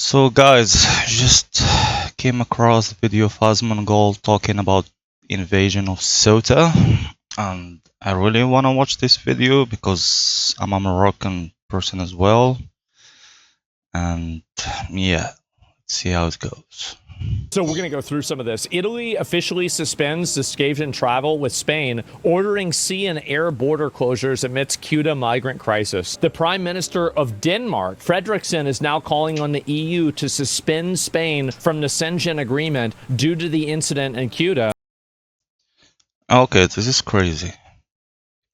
So guys, just came across a video of Asmongold talking about invasion of Ceuta, and I really want to watch this video because I'm a Moroccan person as well, and yeah, let's see how it goes. So we're going to go through some of this. Italy officially suspends Schengen travel with Spain, ordering sea and air border closures amidst Ceuta migrant crisis. The Prime Minister of Denmark, Frederiksen, is now calling on the EU to suspend Spain from the Schengen agreement due to the incident in Ceuta. Okay, this is crazy,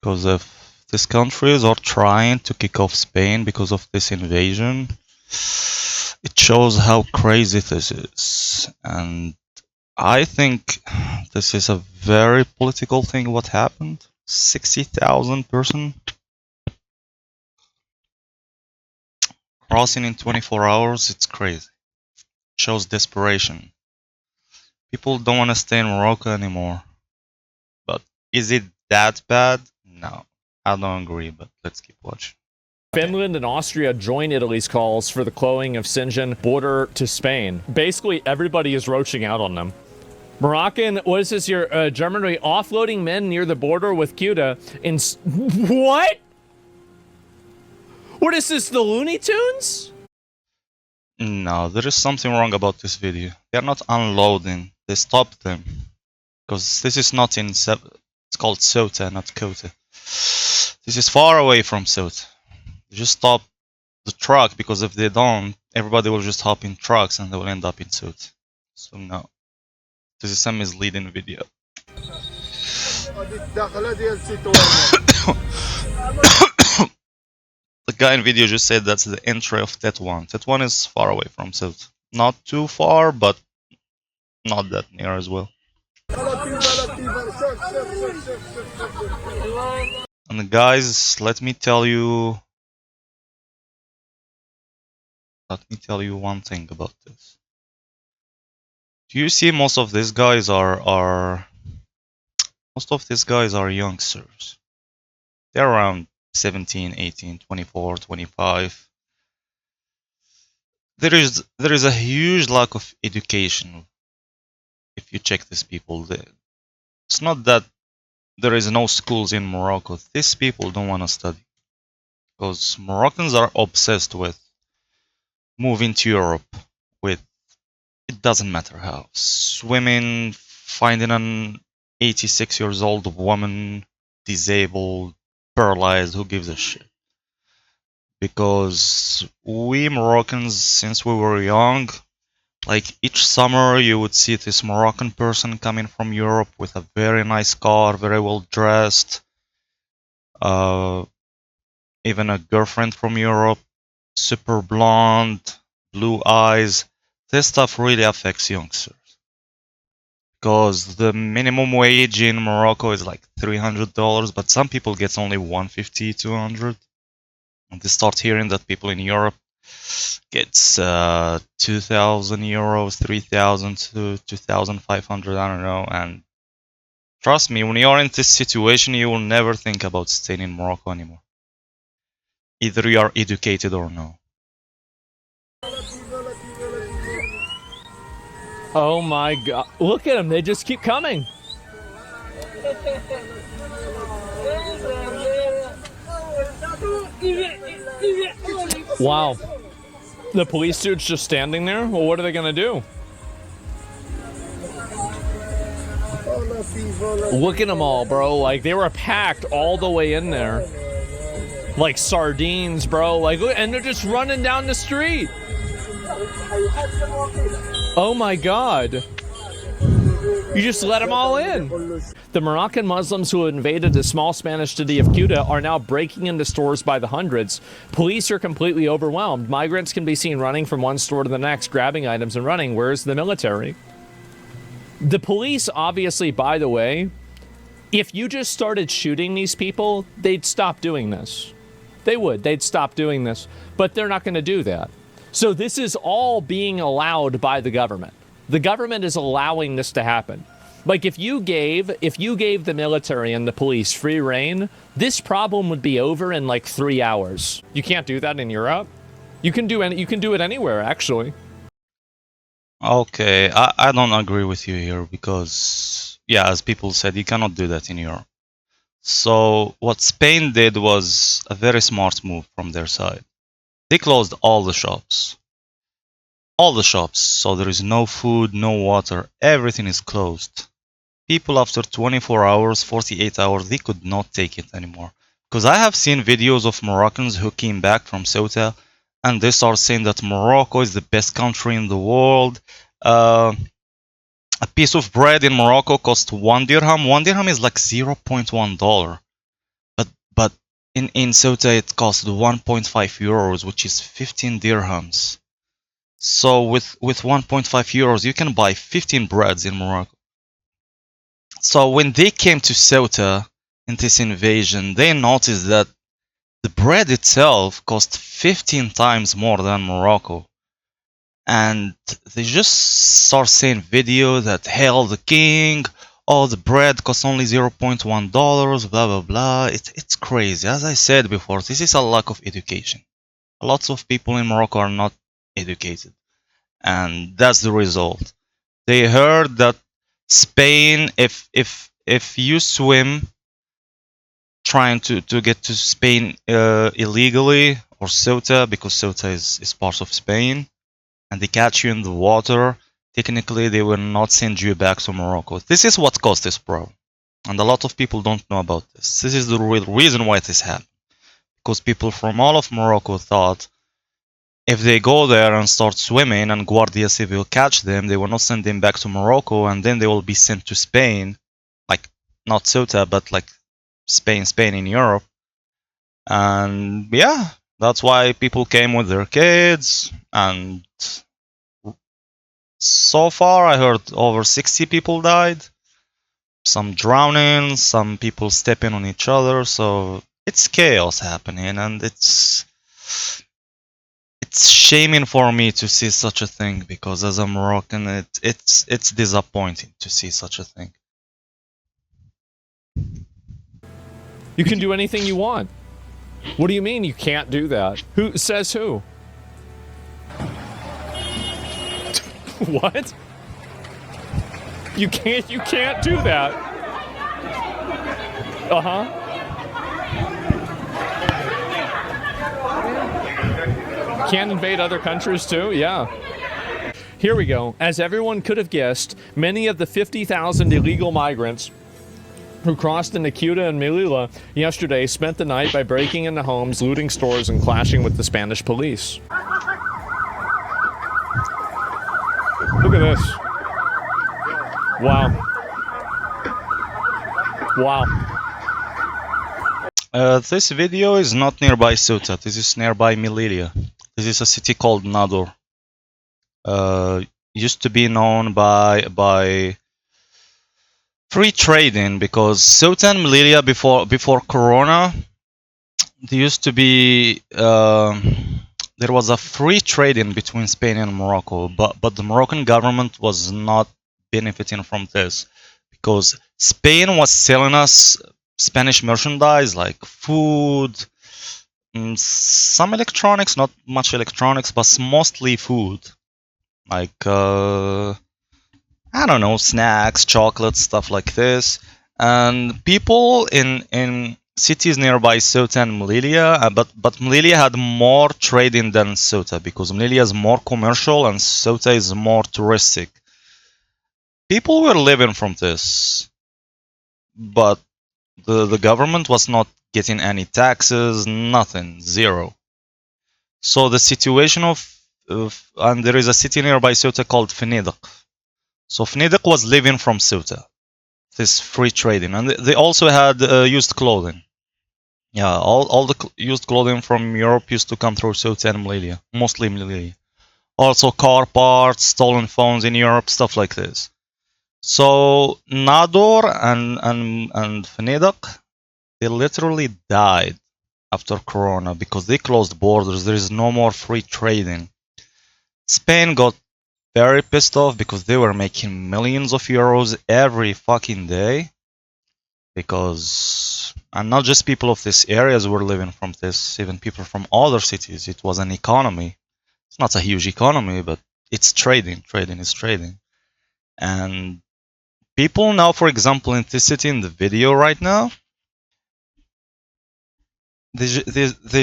because if these countries are trying to kick off Spain because of this invasion, it shows how crazy this is. And I think this is a very political thing what happened. 60,000 person crossing in 24 hours, it's crazy. It shows desperation. People don't want to stay in Morocco anymore. But is it that bad? No, I don't agree, but let's keep watching. Finland and Austria join Italy's calls for the closing of Schengen border to Spain. Basically, everybody is roaching out on them. Moroccan, what is this? Your Germany offloading men near the border with Ceuta in what? What is this? The Looney Tunes? No, there is something wrong about this video. They are not unloading. They stopped them because this is not in. It's called Ceuta, not Ceuta. This is far away from Ceuta. They just stop the truck because if they don't, everybody will just hop in trucks and they will end up in Ceuta. So no, this is a misleading video. The guy in video just said that's the entry of Tetuan. Tetuan is far away from Ceuta. Not too far, but not that near as well. And guys, let me tell you one thing about this. Do you see most of these guys are youngsters. They're around 17, 18, 24, 25. There is a huge lack of education. If you check these people, it's not that there is no schools in Morocco. These people don't want to study because Moroccans are obsessed with moving to Europe with, it doesn't matter how, swimming, finding an 86 years old woman, disabled, paralyzed, who gives a shit? Because we Moroccans, since we were young, like each summer you would see this Moroccan person coming from Europe with a very nice car, very well dressed, even a girlfriend from Europe, super blonde, blue eyes. This stuff really affects youngsters. Because the minimum wage in Morocco is like $300, but some people get only $150, $200. And they start hearing that people in Europe gets 2,000 euros, 3,000 to 2,500, I don't know. And trust me, when you're in this situation, you will never think about staying in Morocco anymore. Either you are educated or no. Oh my god. Look at them. They just keep coming. Wow. The police dude's just standing there? Well, what are they going to do? Look at them all, bro. Like, they were packed all the way in there. Like sardines, bro. Like, and they're just running down the street. Oh my god. You just let them all in. The Moroccan Muslims who invaded the small Spanish city of Ceuta are now breaking into stores by the hundreds. Police are completely overwhelmed. Migrants can be seen running from one store to the next, grabbing items and running. Where's the military? The police, obviously, by the way, if you just started shooting these people, they'd stop doing this. They would. They'd stop doing this. But they're not going to do that. So this is all being allowed by the government. The government is allowing this to happen. Like, if you gave the military and the police free reign, this problem would be over in like 3 hours. You can't do that in Europe. You can do it anywhere, actually. Okay, I don't agree with you here because, yeah, as people said, you cannot do that in Europe. So what Spain did was a very smart move from their side. They closed all the shops. All the shops. So there is no food, no water. Everything is closed. People after 24 hours, 48 hours, they could not take it anymore. Because I have seen videos of Moroccans who came back from Ceuta and they start saying that Morocco is the best country in the world. Uh, a piece of bread in Morocco costs 1 dirham. 1 dirham is like $0.1. But in Ceuta it costs 1.5 euros, which is 15 dirhams. So with 1.5 euros you can buy 15 breads in Morocco. So when they came to Ceuta in this invasion, they noticed that the bread itself cost 15 times more than Morocco. And they just start saying video that hail the king, oh the bread costs only $0.1, blah blah blah. It's crazy. As I said before, this is a lack of education. Lots of people in Morocco are not educated. And that's the result. They heard that Spain, if you swim trying to get to Spain illegally, or Ceuta, because Ceuta is part of Spain, and they catch you in the water, technically they will not send you back to Morocco. This is what caused this problem. And a lot of people don't know about this. This is the real reason why this happened. Because people from all of Morocco thought if they go there and start swimming and Guardia Civil catch them, they will not send them back to Morocco and then they will be sent to Spain. Like, not Ceuta, but like Spain in Europe. And yeah, that's why people came with their kids. And so far, I heard over 60 people died. Some drowning, some people stepping on each other. So it's chaos happening, and it's shaming for me to see such a thing, because as a Moroccan, it's disappointing to see such a thing. You can do anything you want. What do you mean you can't do that? Who says who? What? You can't do that. Uh-huh. Can't invade other countries too? Yeah. Here we go. As everyone could have guessed, many of the 50,000 illegal migrants who crossed into Ceuta and Melilla yesterday spent the night by breaking into homes, looting stores, and clashing with the Spanish police. Look at this. Wow. Wow. This video is not nearby Ceuta. This is nearby Melilla. This is a city called Nador. Used to be known by free trading, because Ceuta and Melilla before Corona, there used to be there was a free trading between Spain and Morocco, but the Moroccan government was not benefiting from this, because Spain was selling us Spanish merchandise like food, some electronics, not much electronics, but mostly food, like I don't know, snacks, chocolates, stuff like this. And people in cities nearby Ceuta and Melilla, but Melilla had more trading than Ceuta, because Melilla is more commercial and Ceuta is more touristic. People were living from this, but the government was not getting any taxes, nothing, zero. So the situation of and there is a city nearby Ceuta called Fenidak. So Fenidak was living from Ceuta, this free trading, and they also had used clothing. Yeah, all the used clothing from Europe used to come through Ceuta and Melilla, mostly Melilla. Also car parts, stolen phones in Europe, stuff like this. So Nador and Fenidak, they literally died after Corona because they closed borders. There is no more free trading. Spain got very pissed off because they were making millions of euros every fucking day. Because, and not just people of these areas were living from this, even people from other cities. It was an economy. It's not a huge economy, but it's trading. Trading is trading. And people now, for example, in this city in the video right now, they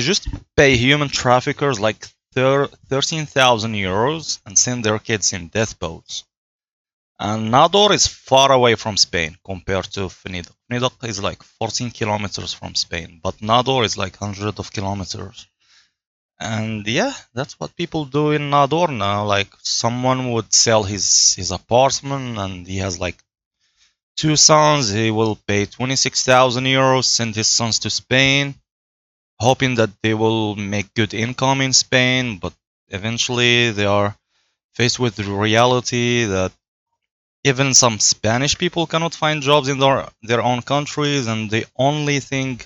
just pay human traffickers like 13,000 euros and send their kids in death boats. And Nador is far away from Spain compared to Fnidoq. Fnidoq is like 14 kilometers from Spain, but Nador is like hundreds of kilometers. And yeah, that's what people do in Nador now. Like someone would sell his apartment and he has like 2 sons. He will pay 26,000 euros, send his sons to Spain, hoping that they will make good income in Spain, but eventually they are faced with the reality that even some Spanish people cannot find jobs in their own countries, and the only thing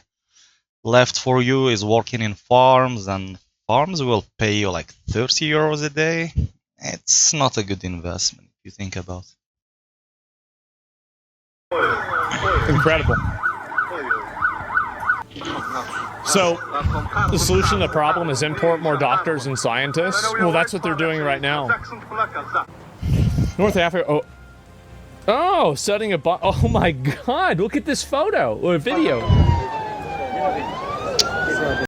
left for you is working in farms, and farms will pay you like 30 euros a day. It's not a good investment if you think about it. Incredible. So, the solution to the problem is import more doctors and scientists? Well, that's what they're doing right now. North Africa, oh, setting a bomb. Oh my God, look at this photo or video.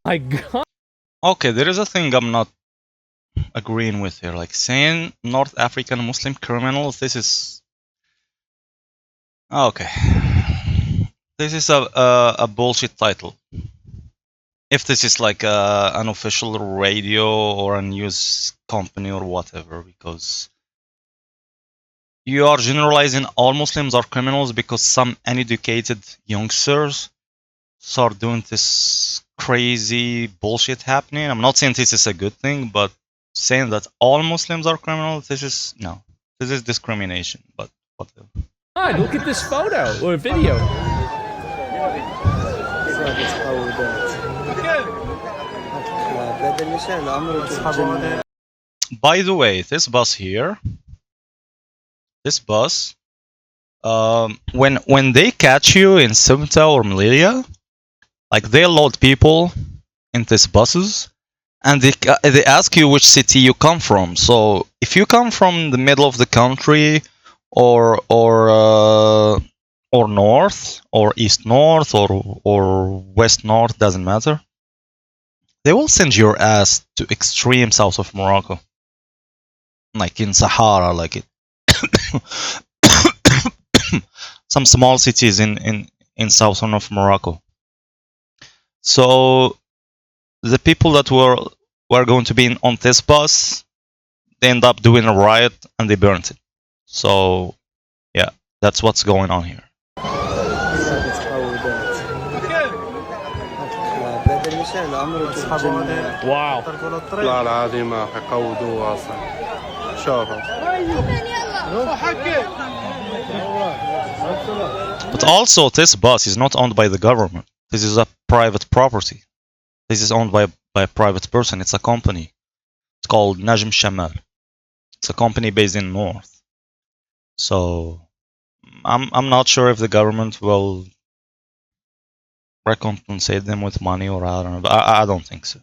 My God. Okay, there is a thing I'm not agreeing with here. Like saying North African Muslim criminals, this is... Okay. This is a bullshit title. If this is like an official radio or a news company or whatever, because you are generalizing all Muslims are criminals because some uneducated youngsters start doing this crazy bullshit happening. I'm not saying this is a good thing, but saying that all Muslims are criminals, this is discrimination, but whatever. God, look at this photo or video. By the way, this bus here, when they catch you in Ceuta or Melilla, like they load people in these buses, and they ask you which city you come from. So if you come from the middle of the country, or north, or east north, or west north, doesn't matter, they will send your ass to extreme south of Morocco, like in Sahara, like it. Some small cities in southern of Morocco. So the people that were going to be on this bus, they end up doing a riot and they burnt it. So yeah, that's what's going on here. Wow. But also, this bus is not owned by the government. This is a private property. This is owned by a private person. It's a company. It's called Najm Shamal. It's a company based in North. So I'm not sure if the government will recompensate them with money, or I don't know. But I don't think so.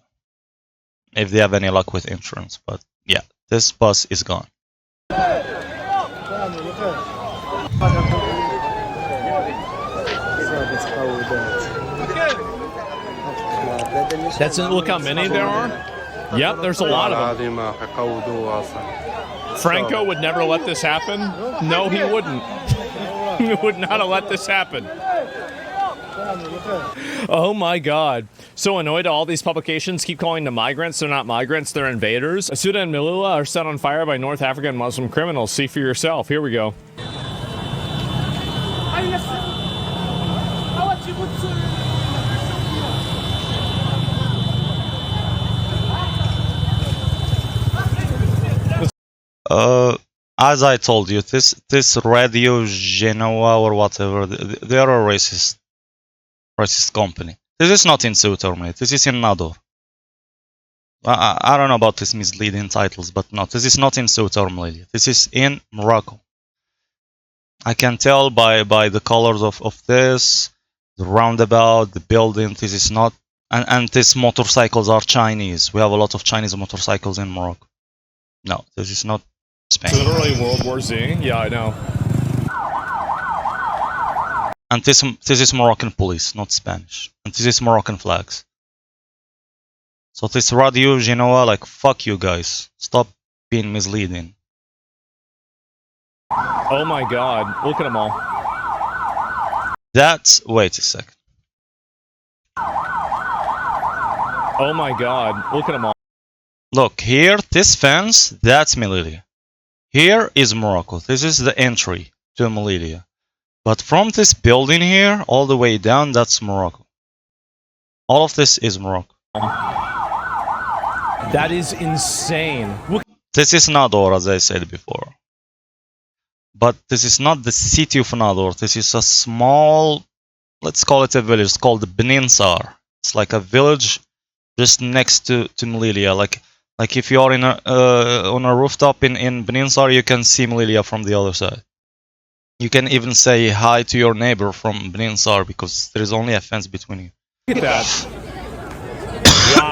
If they have any luck with insurance. But yeah, this bus is gone. That's it. Look how many there are. Yep, there's a lot of them. Franco would never let this happen. No, he wouldn't. He would not have let this happen. Oh my God. So annoyed all these publications keep calling them migrants. They're not migrants, they're invaders. Ceuta and Melilla are set on fire by North African Muslim criminals. See for yourself. Here we go. As I told you, this Radio Genoa or whatever, they are a racist company. This is not in Ceuta, mate. This is in Nador. I don't know about these misleading titles, but no, this is not in Ceuta or Melilla. This is in Morocco. I can tell by the colors of this, the roundabout, the building. This is not, and these motorcycles are Chinese. We have a lot of Chinese motorcycles in Morocco. No, this is not Spain. It's literally World War Z. Yeah, I know. And this is Moroccan police, not Spanish. And this is Moroccan flags. So this Radio Genoa, like, fuck you guys. Stop being misleading. Oh my god, look at them all. That's... wait a second. Oh my god, look at them all. Look, here, this fence, that's Melilla. Here is Morocco. This is the entry to Melilla. But from this building here, all the way down, that's Morocco. All of this is Morocco. That is insane. Look. This is Nador, as I said before. But this is not the city of Nador. This is a small, let's call it a village. It's called Beninsar. It's like a village just next to Melilla. Like if you are in on a rooftop in Beninsar, you can see Melilla from the other side. You can even say hi to your neighbor from Beninsar because there is only a fence between you. Look at that. Wow.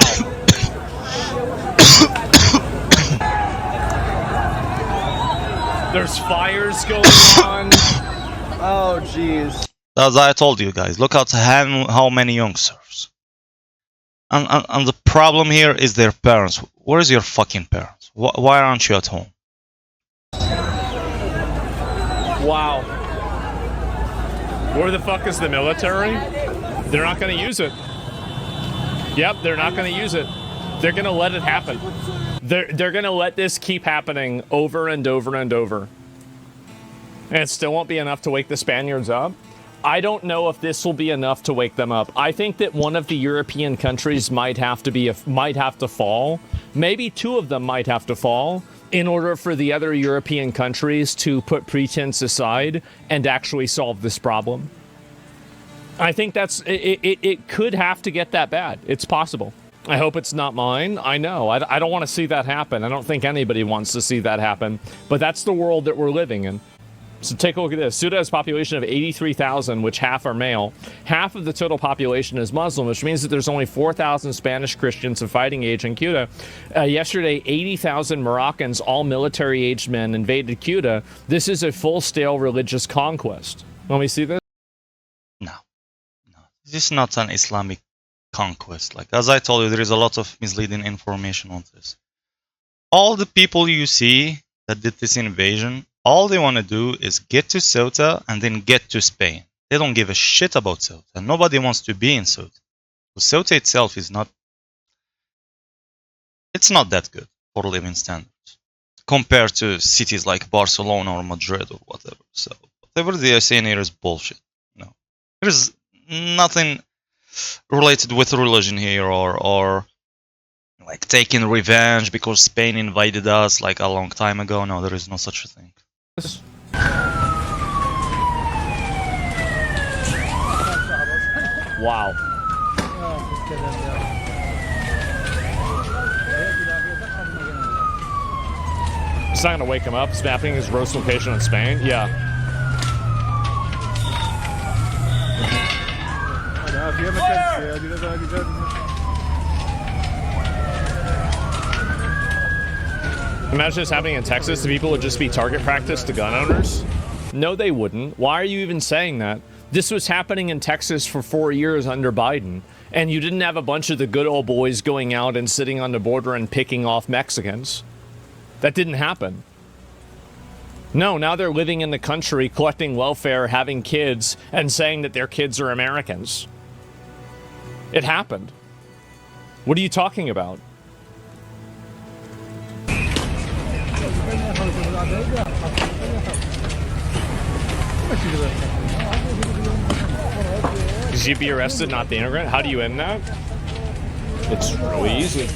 There's fires going on. Oh, jeez. As I told you guys, look at how many youngsters. And the problem here is their parents. Where is your fucking parents? Why aren't you at home? Wow. Where the fuck is the military? They're not going to use it. Yep, they're not going to use it. They're going to let it happen. They're going to let this keep happening over and over and over. And it still won't be enough to wake the Spaniards up. I don't know if this will be enough to wake them up. I think that one of the European countries might have to fall. Maybe two of them might have to fall in order for the other European countries to put pretense aside and actually solve this problem. I think it could have to get that bad. It's possible. I hope it's not mine. I know. I don't want to see that happen. I don't think anybody wants to see that happen. But that's the world that we're living in. So take a look at this. Ceuta has a population of 83,000, which half are male. Half of the total population is Muslim, which means that there's only 4,000 Spanish Christians of fighting age in Ceuta. Yesterday, 80,000 Moroccans, all military-aged men, invaded Ceuta. This is a full-scale religious conquest. Let me see this. No. This is not an Islamic conquest. Like, as I told you, there is a lot of misleading information on this. All the people you see that did this invasion, all they want to do is get to Ceuta and then get to Spain. They don't give a shit about Ceuta. Nobody wants to be in Ceuta. Ceuta itself is not... it's not that good for living standards compared to cities like Barcelona or Madrid or whatever. So whatever they are saying here is bullshit. No, there's nothing related with religion here or like taking revenge because Spain invaded us like a long time ago. No, there is no such a thing. Wow. It's not going to wake him up. Snapping his roast location in Spain? Yeah. Imagine this happening in Texas. The people would just be target practice to gun owners. No, they wouldn't. Why are you even saying that? This was happening in Texas for 4 years under Biden. And you didn't have a bunch of the good old boys going out and sitting on the border and picking off Mexicans. That didn't happen. No, now they're living in the country, collecting welfare, having kids, and saying that their kids are Americans. It happened. What are you talking about? Because you'd be arrested, not the immigrant? How do you end that? It's really easy.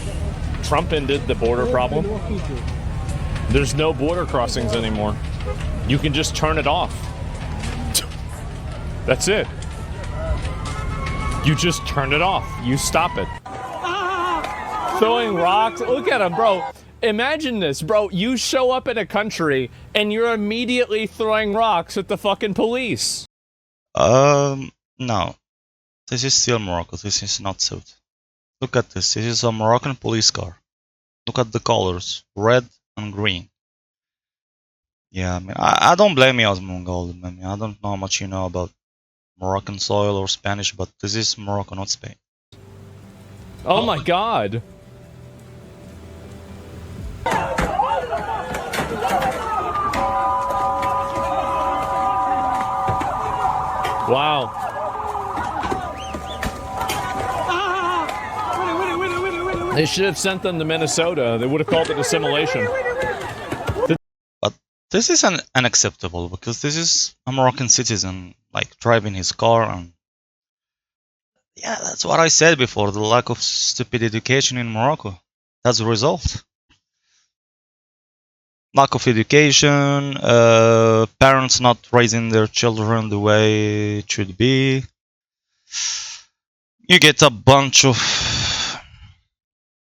Trump ended the border problem. There's no border crossings anymore. You can just turn it off. That's it. You just turn it off. You stop it. Throwing rocks. Look at him, bro. Imagine this, bro. You show up in a country and you're immediately throwing rocks at the fucking police. No. This is still Morocco. This is not Ceuta. Look at this. This is a Moroccan police car. Look at the colors. Red, and green. Yeah, I mean, I don't blame you, Asmongold. I mean, I don't know how much you know about Moroccan soil or Spanish, but this is Morocco, not Spain. Oh my god. Wow. They should have sent them to Minnesota. They would have called it assimilation. But this is unacceptable because this is a Moroccan citizen, like driving his car, and yeah, that's what I said before. The lack of stupid education in Morocco. That's the result. Lack of education, parents not raising their children the way it should be. You get a bunch of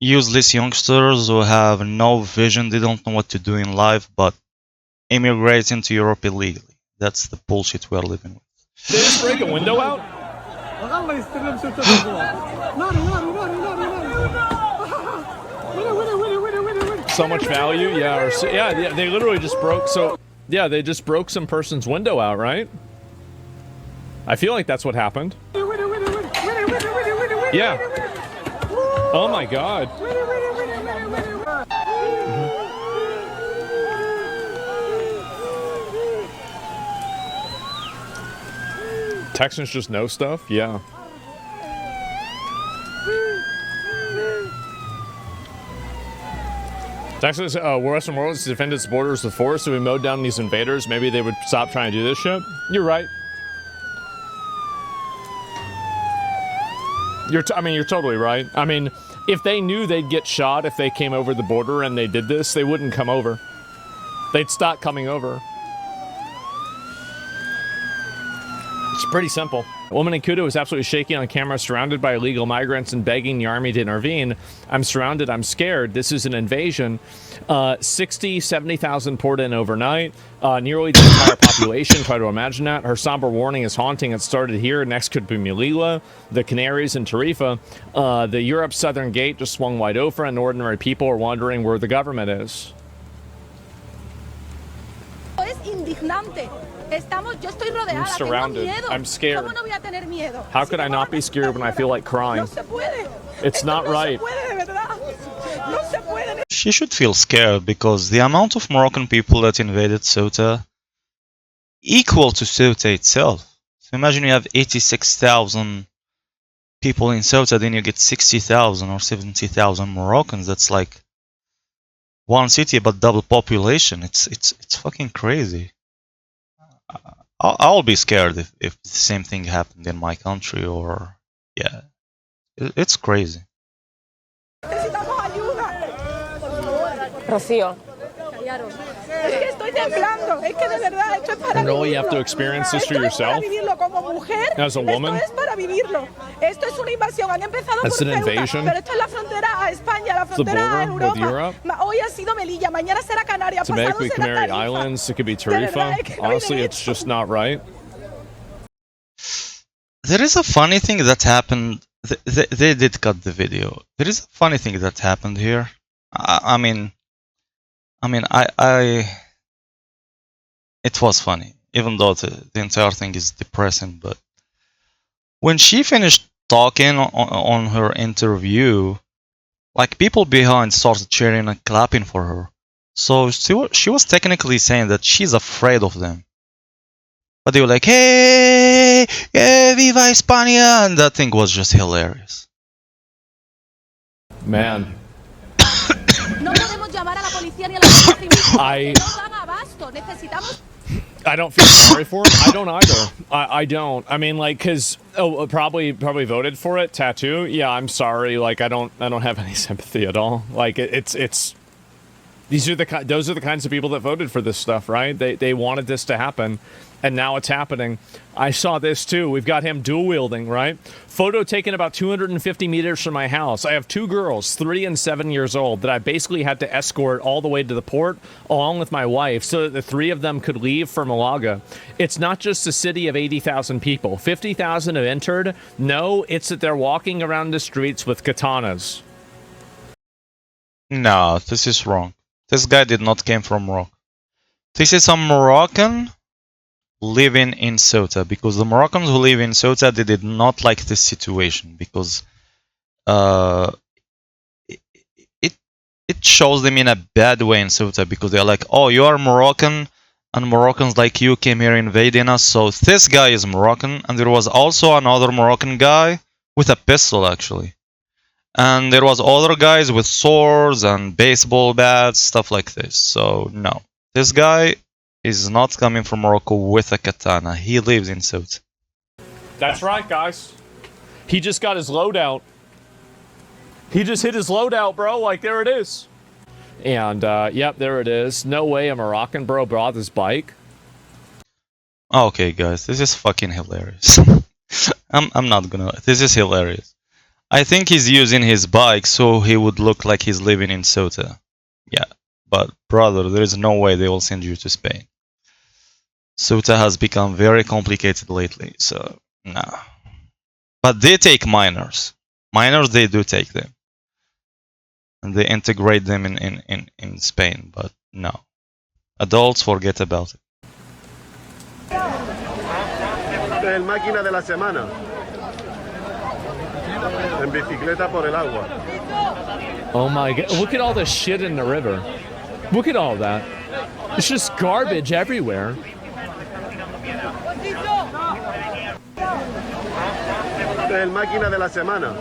useless youngsters who have no vision, they don't know what to do in life, but immigrate into Europe illegally. That's the bullshit we're living with. Did they just break a window out? So much value, yeah. Or, yeah, they literally just broke. So, yeah, they just broke some person's window out, right? I feel like that's what happened. Yeah. Oh my god. Texans just know stuff? Yeah. Texas, Western world has defended its borders with force, so we mowed down these invaders. Maybe they would stop trying to do this shit. You're right. You're totally right. I mean, if they knew they'd get shot if they came over the border and they did this, they wouldn't come over. They'd stop coming over. It's pretty simple. A woman in Ceuta was absolutely shaking on camera, surrounded by illegal migrants and begging the army to intervene. I'm surrounded, I'm scared. This is an invasion. 60, 70,000 poured in overnight. Nearly the entire population. Try to imagine that. Her somber warning is haunting. It started here. Next could be Melilla, the Canaries, and Tarifa. The Europe's southern gate just swung wide open, and ordinary people are wondering where the government is. Es indignante. Yo estoy rodeada, I'm surrounded. Tengo miedo. I'm scared. ¿Cómo no voy a tener miedo? How could I not be scared when I feel like crying? No se puede. It's not right. No se puede, de verdad. No se puede. She should feel scared because the amount of Moroccan people that invaded Ceuta equal to Ceuta itself. So imagine you have 86,000 people in Ceuta, then you get 60,000 or 70,000 Moroccans. That's like one city but double population. It's fucking crazy. I'll be scared if the same thing happened in my country, or yeah, it's crazy. Necesitamos ayuda. Rocío. Es que estoy temblando. Es que de verdad esto es para And really, you have to vivirlo. experience this for Esto es para yourself vivirlo como mujer. as a woman. Esto es para vivirlo. Esto es una invasión. Han empezado That's por an Ceuta, invasion. pero esto es la frontera a España, la the frontera a border with Europa. Europe. Hoy ha sido Melilla, mañana será Canarias, To pasado make the será Canary Tarifa. Islands, it could be De verdad, Tarifa. es que no hay Honestly, it's derecho. just not right. There is a funny thing that happened. They did cut the video. There is a funny thing that happened here. I mean, it was funny, even though the entire thing is depressing. But when she finished talking on her interview, like people behind started cheering and clapping for her. So she was technically saying that she's afraid of them. But they were like, hey, yeah, viva España, and that thing was just hilarious. Man, No podemos llamar a la policía ni a la Guardia Civil. I- No dan abasto. Necesitamos. I don't feel sorry for him. I don't either. I don't. I mean, like, cause probably voted for it. Tattoo. Yeah, I'm sorry. Like, I don't have any sympathy at all. Like, it's. Those are the kinds of people that voted for this stuff, right? They wanted this to happen, and now it's happening. I saw this too. We've got him dual wielding, right? Photo taken about 250 meters from my house. I have two girls, 3 and 7 years old, that I basically had to escort all the way to the port along with my wife so that the 3 of them could leave for Malaga. It's not just a city of 80,000 people. 50,000 have entered. No, it's that they're walking around the streets with katanas. No, this is wrong. This guy did not came from Morocco. This is a Moroccan living in Ceuta, because the Moroccans who live in Ceuta, they did not like this situation, because it it shows them in a bad way in Ceuta, because they're like, oh, you are Moroccan, and Moroccans like you came here invading us. So this guy is Moroccan, and there was also another Moroccan guy with a pistol, actually. And there was other guys with swords and baseball bats, stuff like this. So no, this guy is not coming from Morocco with a katana. He lives in Ceuta. That's right, guys. He just got his loadout. He just hit his loadout, bro. Like, there it is. And, yep, there it is. No way a Moroccan bro brought this bike. Okay, guys, this is fucking hilarious. I'm not gonna. This is hilarious. I think he's using his bike so he would look like he's living in Ceuta. Yeah, but brother, there is no way they will send you to Spain. Ceuta has become very complicated lately, so nah. But they take minors. Minors, they do take them. And they integrate them in Spain, but no. Adults, forget about it. El máquina de la semana. En bicicleta por el agua. Oh my god. Look at all the shit in the river. Look at all that. It's just garbage everywhere. El máquina de la semana.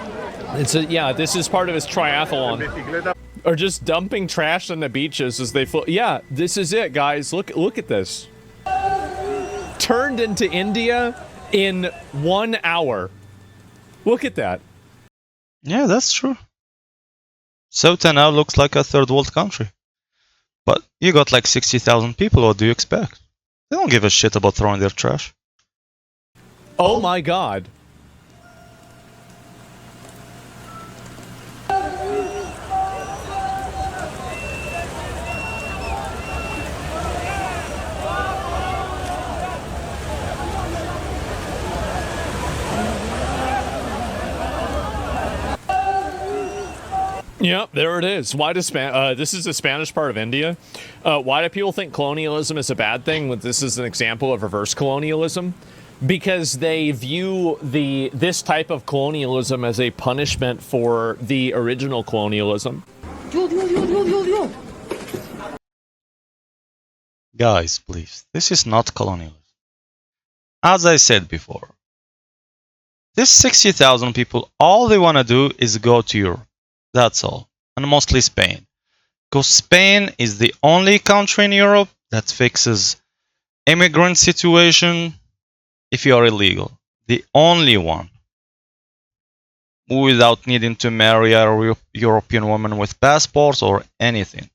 It's a, yeah, this is part of his En triathlon. bicicleta. Or just dumping trash on the beaches as they float. Yeah, this is it, guys. Look at this. Turned into India in 1 hour. Look at that. Yeah, that's true. Ceuta now looks like a third world country. But you got like 60,000 people, what do you expect? They don't give a shit about throwing their trash. Oh my god. Yep, there it is. Why does this is the Spanish part of India? Why do people think colonialism is a bad thing? When this is an example of reverse colonialism, because they view this type of colonialism as a punishment for the original colonialism. Guys, please, this is not colonialism. As I said before, this 60,000 people, all they want to do is go to Europe. That's all. And mostly Spain. Because Spain is the only country in Europe that fixes immigrant situation if you are illegal. The only one. Without needing to marry a European woman with passports or anything.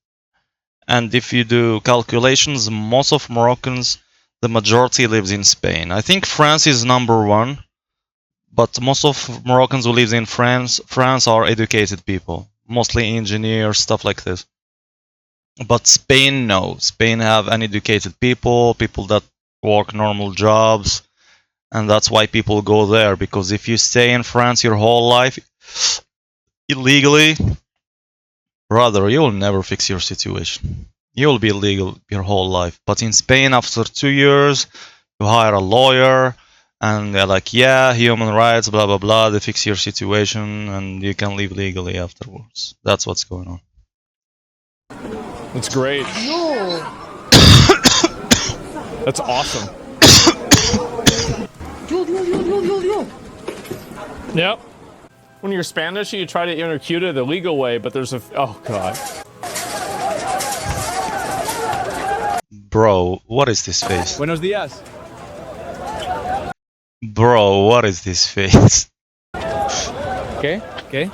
And if you do calculations, most of Moroccans, the majority lives in Spain. I think France is number one. But most of Moroccans who live in France are educated people. Mostly engineers, stuff like this. But Spain, no. Spain have uneducated people, people that work normal jobs. And that's why people go there. Because if you stay in France your whole life, illegally, brother, you will never fix your situation. You will be illegal your whole life. But in Spain, after 2 years, you hire a lawyer. And they're like, yeah, human rights, blah, blah, blah. They fix your situation and you can live legally afterwards. That's what's going on. That's great. That's awesome. Yep. When you're Spanish, you try to enter Ceuta the legal way, but there's a... Oh, God. Bro, what is this face? Buenos días. Bro, what is this face? ¿Qué? ¿Qué?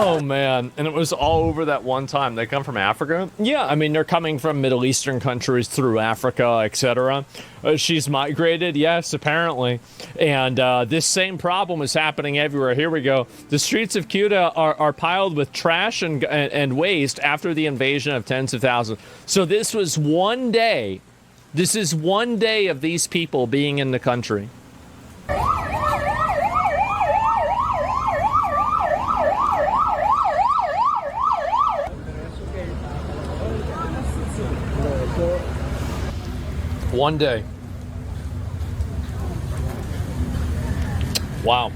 Oh, man. And it was all over that one time. They come from Africa? Yeah, I mean, they're coming from Middle Eastern countries through Africa, etc. She's migrated? Yes, apparently. And this same problem is happening everywhere. Here we go. The streets of Ceuta are piled with trash and waste after the invasion of tens of thousands. So this was one day. This is one day of these people being in the country. One day. Wow.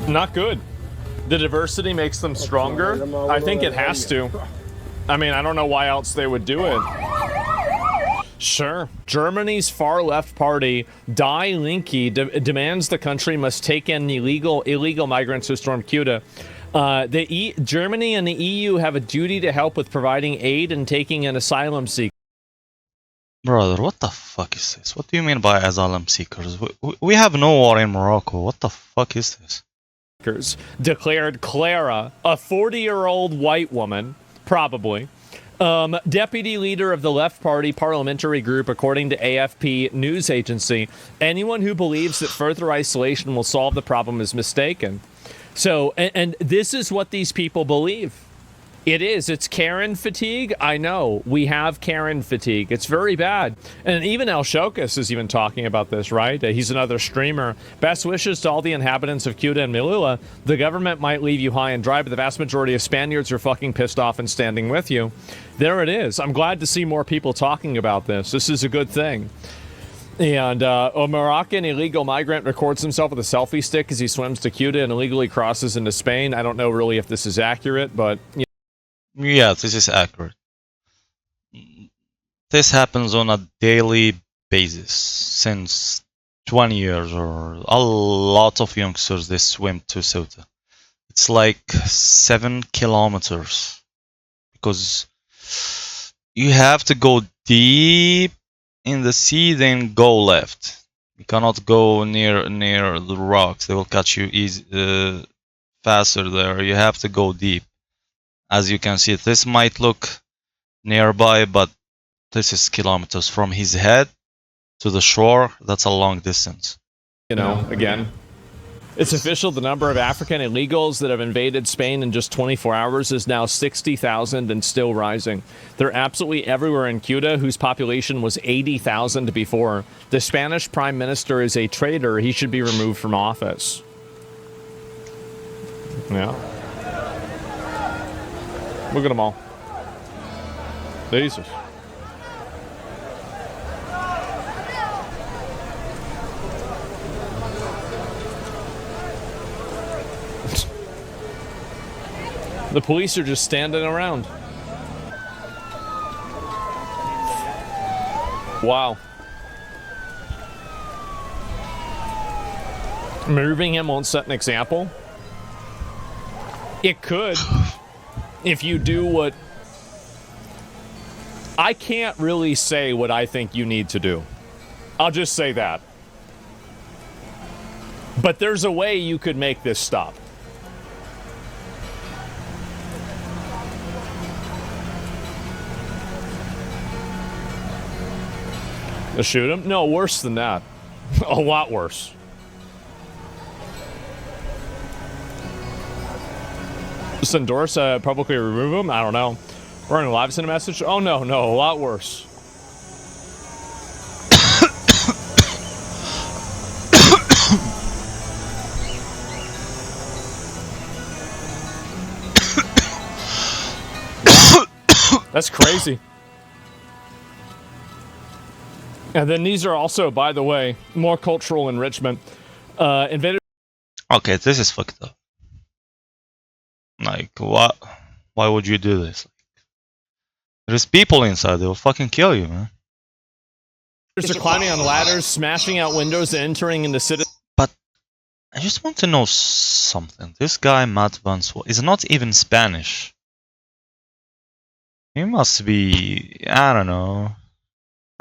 Not good. The diversity makes them stronger. I think it has to. I mean, I don't know why else they would do it. Sure. Germany's far-left party, Die Linke, demands the country must take in illegal migrants who stormed Ceuta. Germany and the EU have a duty to help with providing aid and taking in asylum seekers. Brother, what the fuck is this? What do you mean by asylum seekers? We have no war in Morocco. What the fuck is this? Declared Clara, a 40-year-old white woman, probably, deputy leader of the Left Party parliamentary group, according to AFP news agency. Anyone who believes that further isolation will solve the problem is mistaken. So, and this is what these people believe. It is. It's Karen fatigue. I know. We have Karen fatigue. It's very bad. And even El Shokas is even talking about this, right? He's another streamer. Best wishes to all the inhabitants of Ceuta and Melilla. The government might leave you high and dry, but the vast majority of Spaniards are fucking pissed off and standing with you. There it is. I'm glad to see more people talking about this. This is a good thing. And a Moroccan illegal migrant records himself with a selfie stick as he swims to Ceuta and illegally crosses into Spain. I don't know really if this is accurate, but... Yeah, this is accurate. This happens on a daily basis since 20 years, or a lot of youngsters they swim to Ceuta. It's like 7 kilometers because you have to go deep in the sea, then go left. You cannot go near the rocks; they will catch you faster there. You have to go deep. As you can see, this might look nearby, but this is kilometers from his head to the shore. That's a long distance. You know, again, it's official. The number of African illegals that have invaded Spain in just 24 hours is now 60,000 and still rising. They're absolutely everywhere in Ceuta, whose population was 80,000 before. The Spanish Prime Minister is a traitor. He should be removed from office. Yeah. Look at them all. Jesus. The police are just standing around. Wow. Removing him won't set an example. It could. If you do what... I can't really say what I think you need to do. I'll just say that. But there's a way you could make this stop. To shoot him? No, worse than that. A lot worse. Just endorse, publicly remove him? I don't know. We're in live, send a message? Oh, no, a lot worse. That's crazy. And then these are also, by the way, more cultural enrichment. Invaders. Okay, this is fucked up. Like, what? Why would you do this? There's people inside, they'll fucking kill you, man. They're climbing on ladders, smashing out windows, and entering into cities. But I just want to know something. This guy, Matt Vanswa, is not even Spanish. He must be, I don't know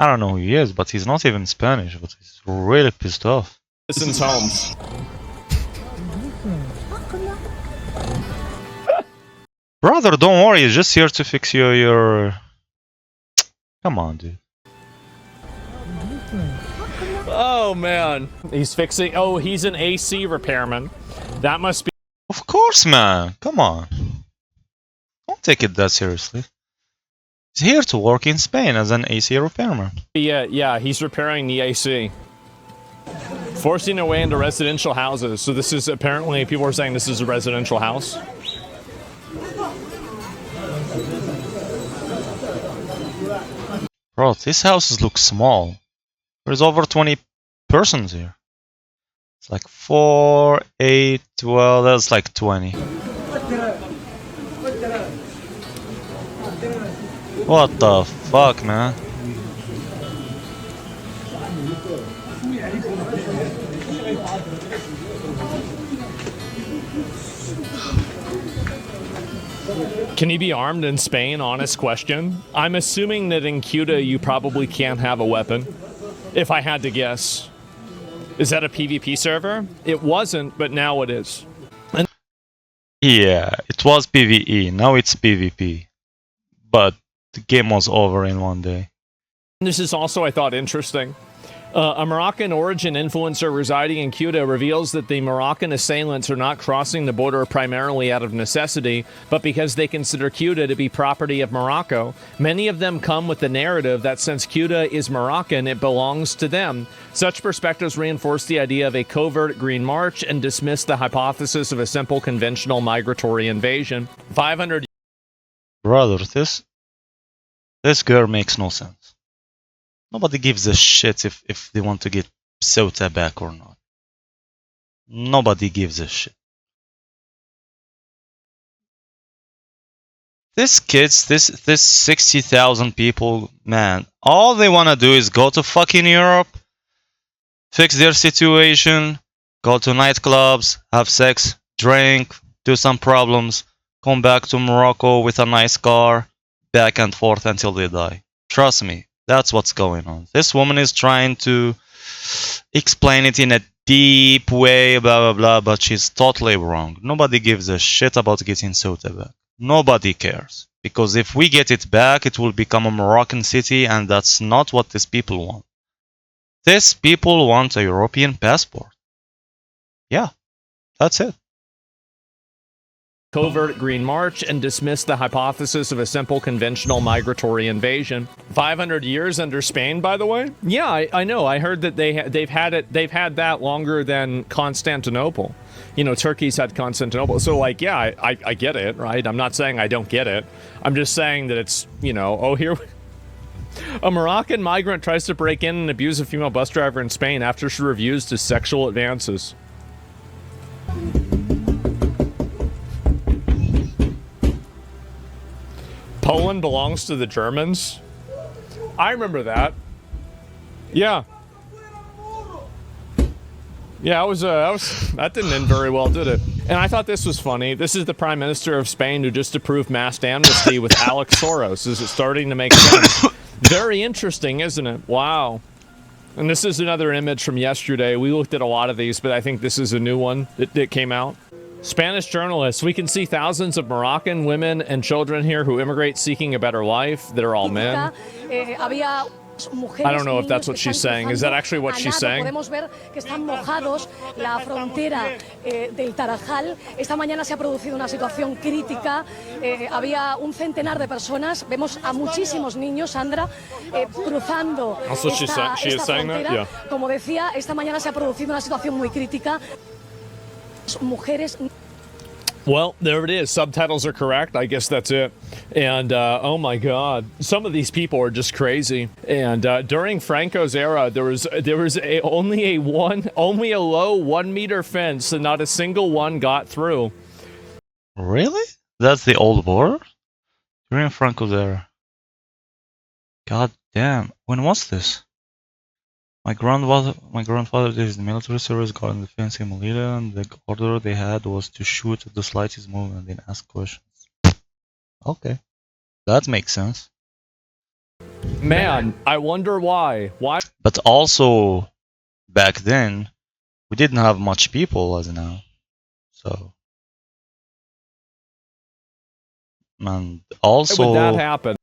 who he is, but he's not even Spanish, but he's really pissed off. Citizens' homes. Brother, don't worry, he's just here to fix your... Come on, dude. Oh, man. He's fixing... Oh, he's an AC repairman. That must be... Of course, man. Come on. don't take it that seriously. He's here to work in Spain as an AC repairman. Yeah, he's repairing the AC. Forcing their way into residential houses. So this is apparently, people are saying this is a residential house. Bro, these houses look small. There's over 20 persons here. It's like 4, 8, 12, that's like 20. What the fuck, man? Can you be armed in Spain? Honest question. I'm assuming that in Ceuta you probably can't have a weapon. If I had to guess. Is that a PvP server? It wasn't, but now it is. Yeah, it was PvE, now it's PvP. But the game was over in one day. This is also, I thought, interesting. A Moroccan origin influencer residing in Ceuta reveals that the Moroccan assailants are not crossing the border primarily out of necessity, but because they consider Ceuta to be property of Morocco. Many of them come with the narrative that since Ceuta is Moroccan, it belongs to them. Such perspectives reinforce the idea of a covert green march and dismiss the hypothesis of a simple conventional migratory invasion. 500 Brother, this girl makes no sense. Nobody gives a shit if they want to get Ceuta back or not. Nobody gives a shit. These kids, this 60,000 people, man, all they want to do is go to fucking Europe, fix their situation, go to nightclubs, have sex, drink, do some problems, come back to Morocco with a nice car, back and forth until they die. Trust me. That's what's going on. This woman is trying to explain it in a deep way, blah, blah, blah, but she's totally wrong. Nobody gives a shit about getting Ceuta back. Nobody cares. Because if we get it back, it will become a Moroccan city, and that's not what these people want. These people want a European passport. Yeah, that's it. covert green march and dismiss the hypothesis of a simple conventional migratory invasion. 500 years under Spain, by the way. Yeah, I know. I heard that they've had that longer than Constantinople. You know, Turkey's had Constantinople. So like, yeah, I get it, right? I'm not saying I don't get it. I'm just saying that it's, you know, oh, here a Moroccan migrant tries to break in and abuse a female bus driver in Spain after she refused his sexual advances. Poland belongs to the Germans. I remember that. Yeah. Yeah, that didn't end very well, did it? And I thought this was funny. This is the Prime Minister of Spain who just approved mass amnesty with Alex Soros. Is it starting to make sense? Very interesting, isn't it? Wow. And this is another image from yesterday. We looked at a lot of these, but I think this is a new one that came out. Spanish journalists. We can see thousands of Moroccan women and children here who immigrate seeking a better life. That are all men. I don't know if that's what she's saying. Is that actually what she's saying? Podemos ver que están mojados la frontera del Tarajal. Esta mañana se ha producido una situación crítica. Había un centenar de personas. Vemos a muchísimos niños, Sandra, cruzando esta frontera. Como decía, esta mañana se ha producido una situación muy crítica. Mujeres. Well, there it is. Subtitles are correct. I guess that's it. And oh my God, some of these people are just crazy. And during Franco's era, there was only a low 1 meter fence, and not a single one got through. Really? That's the old border? During Franco's era. God damn. When was this? My grandfather did his military service, got in the fence in Melilla, and the order they had was to shoot at the slightest movement and ask questions. Okay. That makes sense. Man, I wonder why. Why? But also, back then, we didn't have much people as now. So. And also. Why would that happen?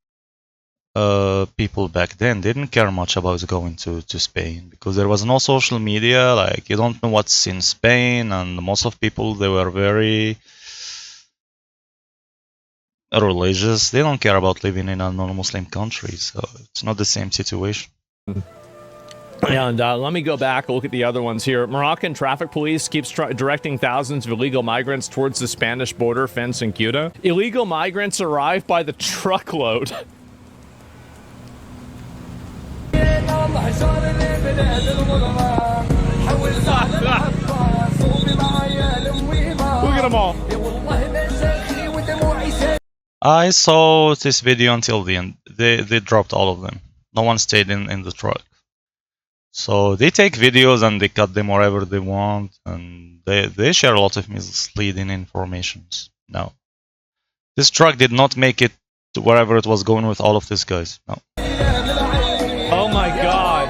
People back then didn't care much about going to Spain because there was no social media. Like, you don't know what's in Spain, and most of people, they were very religious. They don't care about living in a non-Muslim country, so it's not the same situation. And let me go back and look at the other ones here. Moroccan traffic police keeps directing thousands of illegal migrants towards the Spanish border fence in Ceuta. Illegal migrants arrive by the truckload. Look at them all. I saw this video until the end. They dropped all of them. No one stayed in the truck. So they take videos and they cut them wherever they want, and they share a lot of misleading informations. No. This truck did not make it to wherever it was going with all of these guys. No. Oh my god.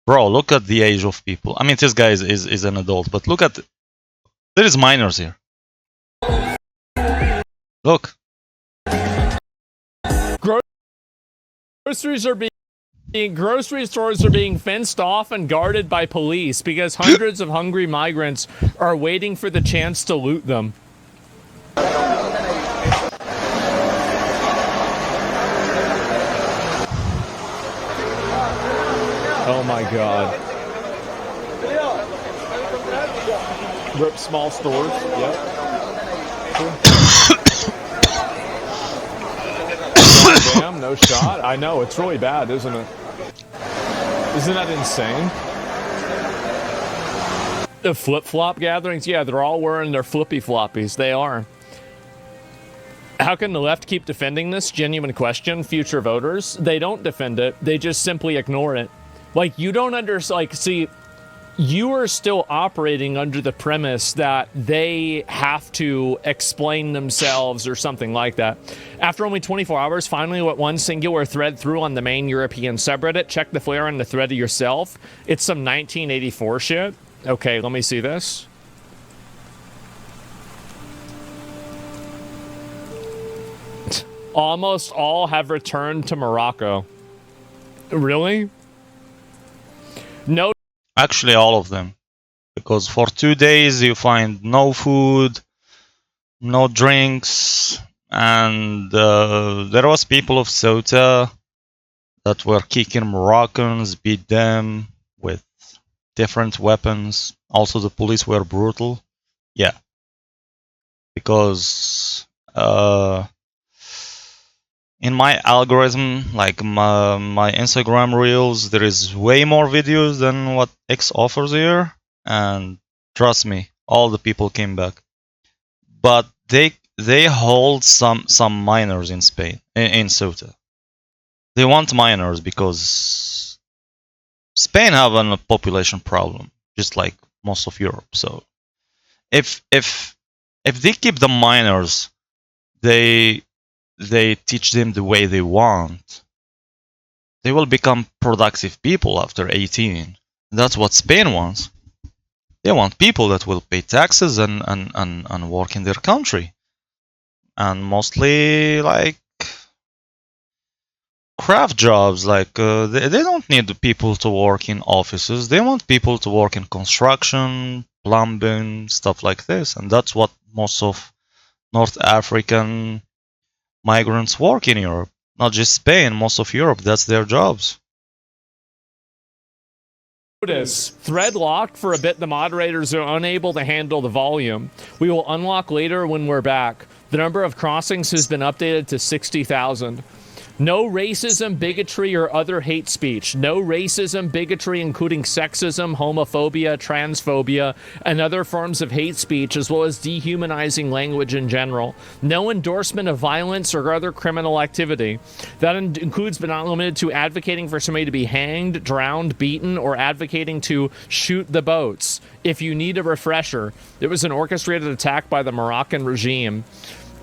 Bro, look at the age of people. I mean, this guy is an adult, but look at... There is minors here. Look. Grocery stores are being fenced off and guarded by police because hundreds of hungry migrants are waiting for the chance to loot them. Oh my god. Rip small stores. Yep. Damn, no shot. I know, it's really bad, isn't it? Isn't that insane? The flip-flop gatherings? Yeah, they're all wearing their flippy-floppies. They are. How can the left keep defending this? Genuine question. Future voters. They don't defend it. They just simply ignore it. Like, you don't understand. Like, see, you are still operating under the premise that they have to explain themselves or something like that. After only 24 hours, finally what one singular thread threw on the main European subreddit. Check the flare on the thread yourself. It's some 1984 shit. Okay, let me see this. Almost all have returned to Morocco. Really? No. Actually, all of them. Because for 2 days you find no food, no drinks, and there was people of Ceuta that were kicking Moroccans, beat them with different weapons. Also, the police were brutal. Yeah. Because in my algorithm, like my Instagram reels, there is way more videos than what X offers here, and trust me, all the people came back. But they hold some minors in Spain, in Ceuta. They want minors because Spain have a population problem, just like most of Europe. So if they keep the minors, they teach them the way they want, they will become productive people after 18. That's what Spain wants. They want people that will pay taxes and work in their country. And mostly like craft jobs, like they don't need people to work in offices. They want people to work in construction, plumbing, stuff like this. And that's what most of North African migrants work in Europe. Not just Spain, most of Europe, that's their jobs. Thread locked for a bit. The moderators are unable to handle the volume. We will unlock later when we're back. The number of crossings has been updated to 60,000. No racism, bigotry, or other hate speech. No racism, bigotry, including sexism, homophobia, transphobia, and other forms of hate speech, as well as dehumanizing language in general. No endorsement of violence or other criminal activity. That includes, but not limited to, advocating for somebody to be hanged, drowned, beaten, or advocating to shoot the boats. If you need a refresher, it was an orchestrated attack by the Moroccan regime.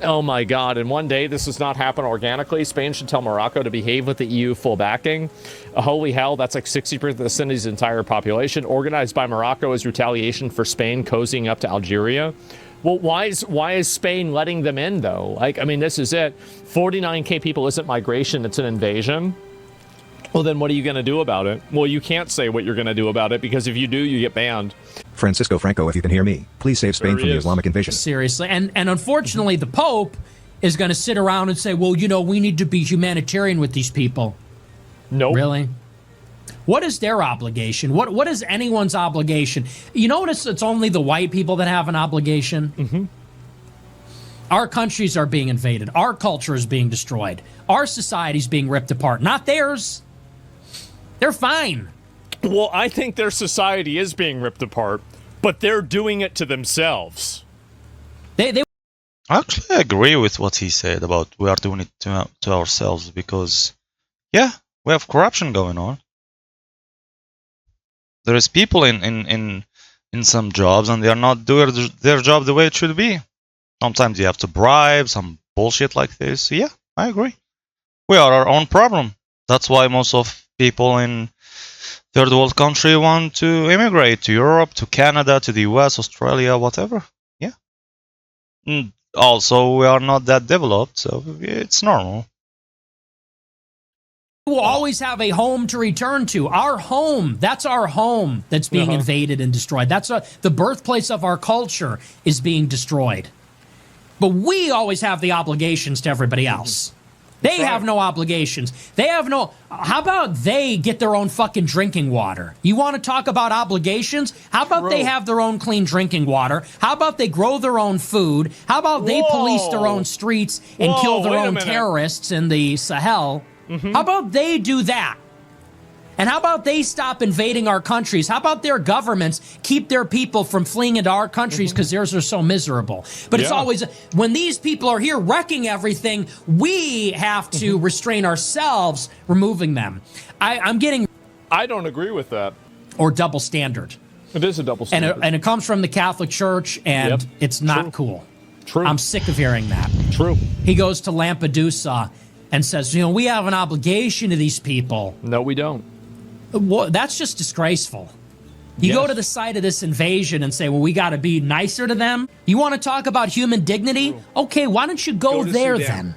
Oh my god, and one day this does not happen organically. Spain should tell Morocco to behave with the EU full backing. Holy hell, that's like 60% of the city's entire population. Organized by Morocco as retaliation for Spain cozying up to Algeria. Well, why is Spain letting them in, though? Like, I mean, this is it. 49k people isn't migration, it's an invasion. Well, then what are you going to do about it? Well, you can't say what you're going to do about it, because if you do, you get banned. Francisco Franco, if you can hear me, please save Spain from the Islamic invasion. Seriously. And unfortunately, the Pope is going to sit around and say, well, you know, we need to be humanitarian with these people. Nope. Really? What is their obligation? What is anyone's obligation? You notice it's only the white people that have an obligation? Mm-hmm. Our countries are being invaded. Our culture is being destroyed. Our society's being ripped apart. Not theirs. They're fine. Well, I think their society is being ripped apart, but they're doing it to themselves. They Actually, I agree with what he said about we are doing it to ourselves, because, yeah, we have corruption going on. There is people in some jobs, and they are not doing their job the way it should be. Sometimes you have to bribe, some bullshit like this. Yeah, I agree. We are our own problem. That's why most of people in third world country want to immigrate to Europe, to Canada, to the US, Australia, whatever. Yeah. And also, we are not that developed, so it's normal. will always have a home to return to. Our home, that's our home that's being invaded and destroyed. That's the birthplace of our culture is being destroyed. But we always have the obligations to everybody else. They have no obligations. They have no... How about they get their own fucking drinking water? You want to talk about obligations? How about they have their own clean drinking water? How about they grow their own food? How about they police their own streets and kill their own terrorists in the Sahel? How about they do that? And how about they stop invading our countries? How about their governments keep their people from fleeing into our countries because theirs are so miserable? But it's always, when these people are here wrecking everything, we have to restrain ourselves, removing them. I'm getting... I don't agree with that. Or double standard. It is a double standard. And it comes from the Catholic Church, and it's not cool. True. I'm sick of hearing that. True. He goes to Lampedusa and says, you know, we have an obligation to these people. No, we don't. Well, that's just disgraceful. You go to the site of this invasion and say, well, we got to be nicer to them. You want to talk about human dignity? Okay, why don't you go there then?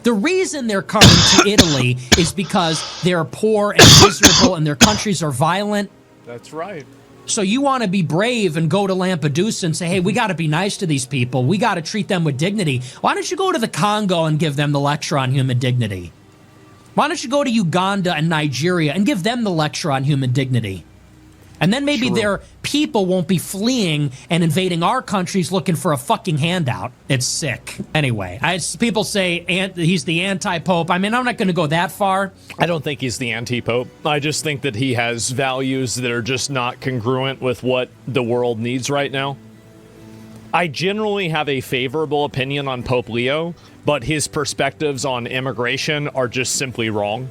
The reason they're coming to Italy is because they're poor and miserable and their countries are violent. That's right. So you want to be brave and go to Lampedusa and say, hey, we got to be nice to these people. We got to treat them with dignity. Why don't you go to the Congo and give them the lecture on human dignity? Why don't you go to Uganda and Nigeria and give them the lecture on human dignity? And then maybe their people won't be fleeing and invading our countries looking for a fucking handout. It's sick. Anyway, people say he's the anti-pope. I mean, I'm not going to go that far. I don't think he's the anti-pope. I just think that he has values that are just not congruent with what the world needs right now. I generally have a favorable opinion on Pope Leo, but his perspectives on immigration are just simply wrong.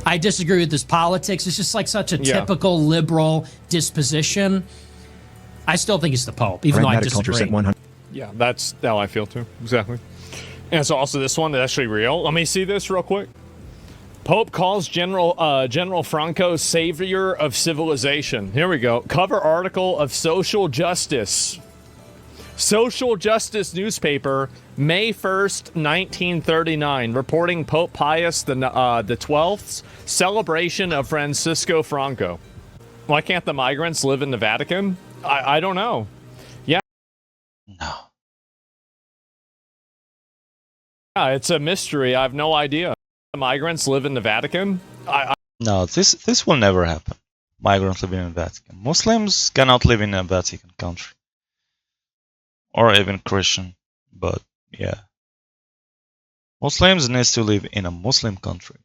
I disagree with his politics. It's just like such a typical liberal disposition. I still think he's the Pope, even though I disagree. Yeah, that's how I feel too. Exactly. And so also this one is actually real. Let me see this real quick. Pope calls General Franco savior of civilization. Here we go. Cover article of Social Justice. Social Justice newspaper, May 1st, 1939, reporting Pope Pius the 12th's celebration of Francisco Franco. Why can't the migrants live in the Vatican? I don't know. Yeah. No. Yeah, it's a mystery. I have no idea. The migrants live in the Vatican? No, this will never happen. Migrants living in the Vatican. Muslims cannot live in a Vatican country. Or even Christian, but yeah. Muslims need to live in a Muslim country.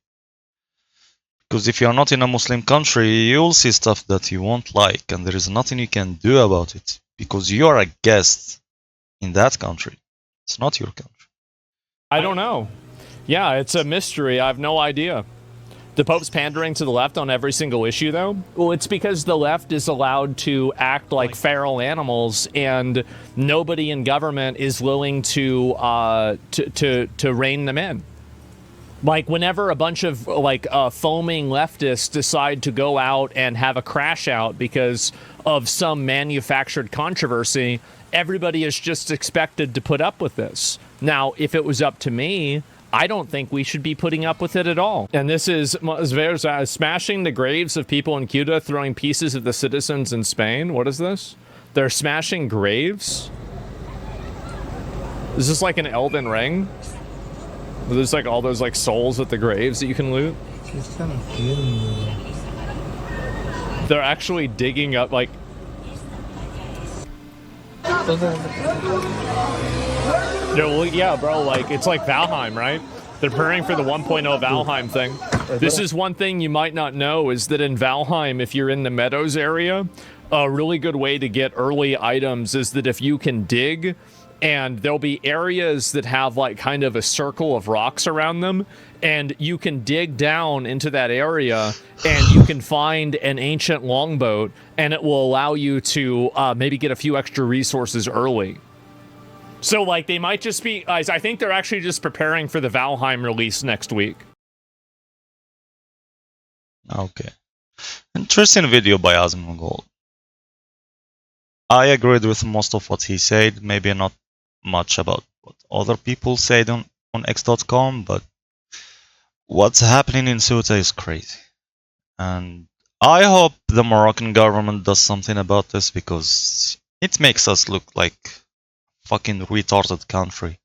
Because if you are not in a Muslim country, you'll see stuff that you won't like, and there is nothing you can do about it. Because you are a guest in that country. It's not your country. I don't know. Yeah, it's a mystery. I have no idea. The Pope's pandering to the left on every single issue, though? Well, it's because the left is allowed to act like feral animals, and nobody in government is willing to rein them in. Like, whenever a bunch of, foaming leftists decide to go out and have a crash out because of some manufactured controversy, everybody is just expected to put up with this. Now, if it was up to me, I don't think we should be putting up with it at all. And this is smashing the graves of people in Ceuta, throwing pieces of the citizens in Spain. What is this? They're smashing graves? Is this like an Elden Ring? There's like all those like souls at the graves that you can loot? They're actually digging up like... Yeah, bro, like, it's like Valheim, right? They're preparing for the 1.0 Valheim thing. This is one thing you might not know, is that in Valheim, if you're in the Meadows area, a really good way to get early items is that if you can dig, and there'll be areas that have like kind of a circle of rocks around them, and you can dig down into that area and you can find an ancient longboat, and it will allow you to maybe get a few extra resources early. So like they might just be, I think they're actually just preparing for the Valheim release next week. Okay. Interesting video by Asmongold. I agreed with most of what he said, maybe not much about what other people said on X.com, but what's happening in Ceuta is crazy. And I hope the Moroccan government does something about this, because it makes us look like fucking retarded country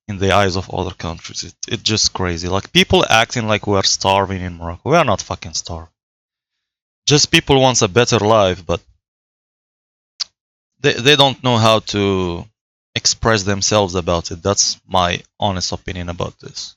in the eyes of other countries. It's just crazy. Like, people acting like we're starving in Morocco. We are not fucking starving. Just people want a better life, but they don't know how to express themselves about it. That's my honest opinion about this.